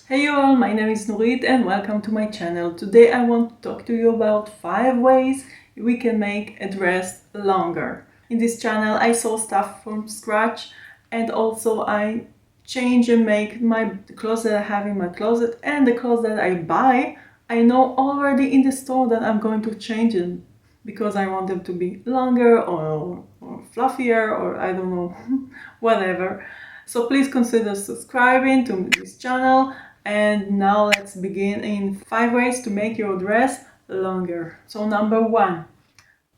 Hey you all, my name is Nurit and welcome to my channel. Today I want to talk to you about 5 ways we can make a dress longer. In this channel I saw stuff from scratch and also I change and make the clothes that I have in my closet and the clothes that I buy. I know already in the store that I'm going to change them because I want them to be longer or fluffier or I don't know, whatever. So please consider subscribing to this channel. And now let's begin in 5 ways to make your dress longer. So number 1,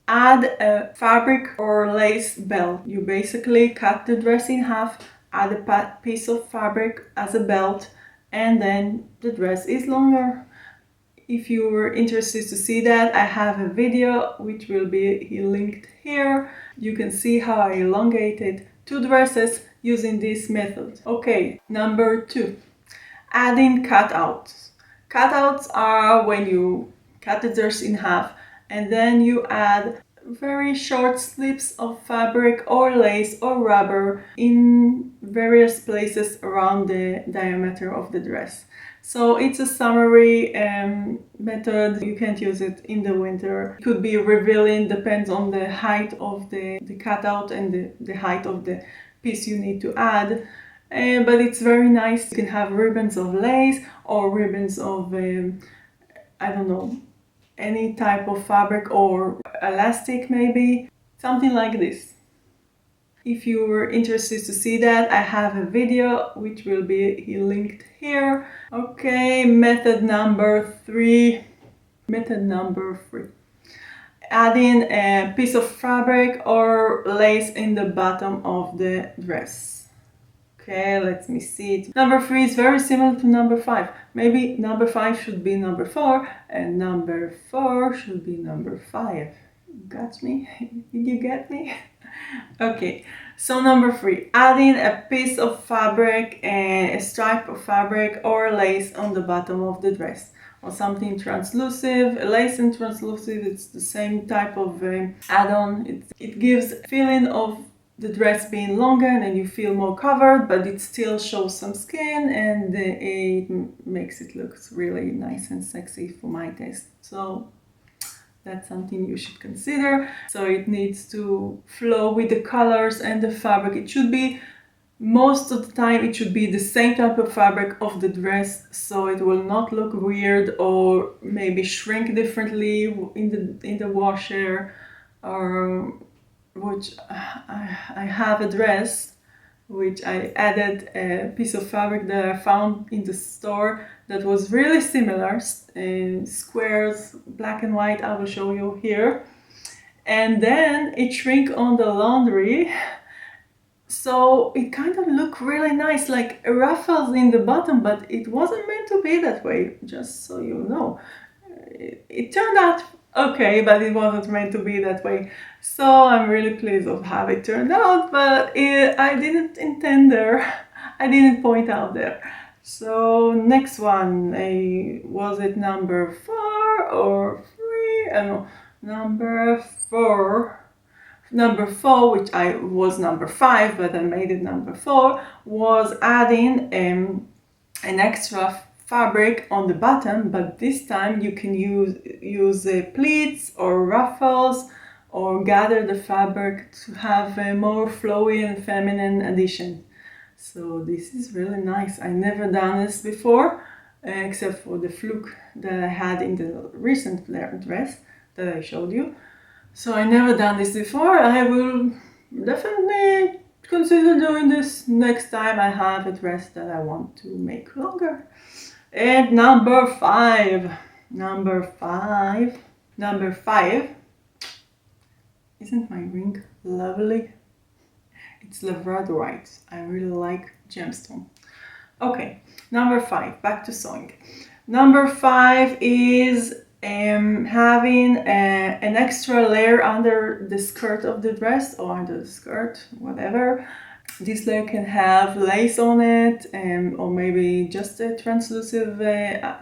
add a fabric or lace belt. You basically cut the dress in half, add a piece of fabric as a belt, and then the dress is longer. If you were interested to see that, I have a video which will be linked here. You can see how I elongated 2 dresses using this method. Okay, number 2, adding cutouts. Cutouts are when you cut the dress in half and then you add very short slips of fabric or lace or rubber in various places around the diameter of the dress. So it's a summary method. You can't use it in the winter. It could be revealing, depends on the height of the cutout and the height of the piece you need to add. But it's very nice. You can have ribbons of lace or ribbons of, I don't know, any type of fabric or elastic maybe, something like this. If you were interested to see that, I have a video which will be linked here. Okay, method number 3. Adding a piece of fabric or lace in the bottom of the dress. Okay, let me see it. Number 3 is very similar to number 5. Maybe number 5 should be number 4 and number 4 should be number 5. Got me? Did you get me? Okay, so number 3, adding a piece of fabric and a stripe of fabric or lace on the bottom of the dress, or something translucent. Lace and translucent, it's the same type of add-on. It gives a feeling of the dress being longer and you feel more covered, but it still shows some skin and it makes it look really nice and sexy for my taste. So that's something you should consider. So it needs to flow with the colors and the fabric. It should be, most of the time, it should be the same type of fabric of the dress, so it will not look weird or maybe shrink differently in the washer. Or which I have a dress which I added a piece of fabric that I found in the store that was really similar, in squares, black and white. I will show you here. And then it shrink on the laundry, so it kind of looked really nice, like ruffles in the bottom, but it wasn't meant to be that way, just so you know. It turned out okay, but it wasn't meant to be that way. So I'm really pleased of how it turned out, but I didn't intend there. I didn't point out there. So next one, was it number 4 or 3? I don't know. Number 4. Number 4, which I was number 5, but I made it number 4, was adding an extra fabric on the bottom, but this time you can use pleats or ruffles or gather the fabric to have a more flowy and feminine addition. So this is really nice. I never done this before, except for the fluke that I had in the recent dress that I showed you. So I never done this before. I will definitely consider doing this next time I have a dress that I want to make longer. And number 5. Isn't my ring lovely? It's labradorite. I really like gemstone. Okay, number 5, back to sewing. Number 5 is having an extra layer under the skirt of the dress, or under the skirt, whatever. This layer can have lace on it, or maybe just a translucent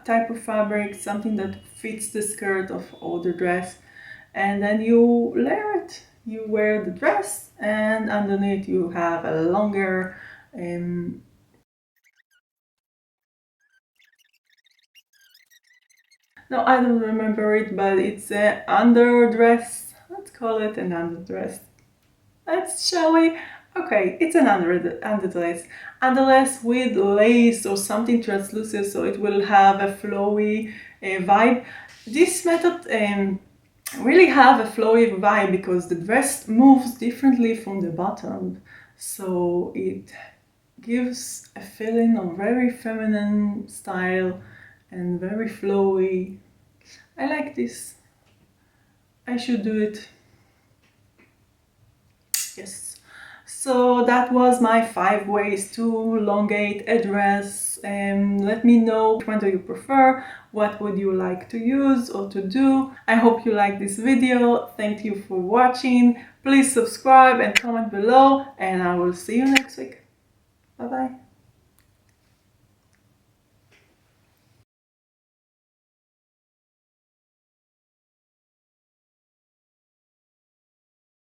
type of fabric, something that fits the skirt or the dress. And then you layer it. You wear the dress, and underneath you have a longer No, I don't remember it, but it's a underdress. Let's call it an underdress. Shall we? Okay, it's an underdress. Underdress with lace or something translucent, so it will have a flowy vibe. This method really have a flowy vibe because the dress moves differently from the bottom, so it gives a feeling of very feminine style and very flowy. I like this. I should do it. Yes. So that was my 5 ways to elongate a dress. Let me know which one do you prefer, what would you like to use or to do. I hope you like this video. Thank you for watching. Please subscribe and comment below, and I will see you next week. Bye bye.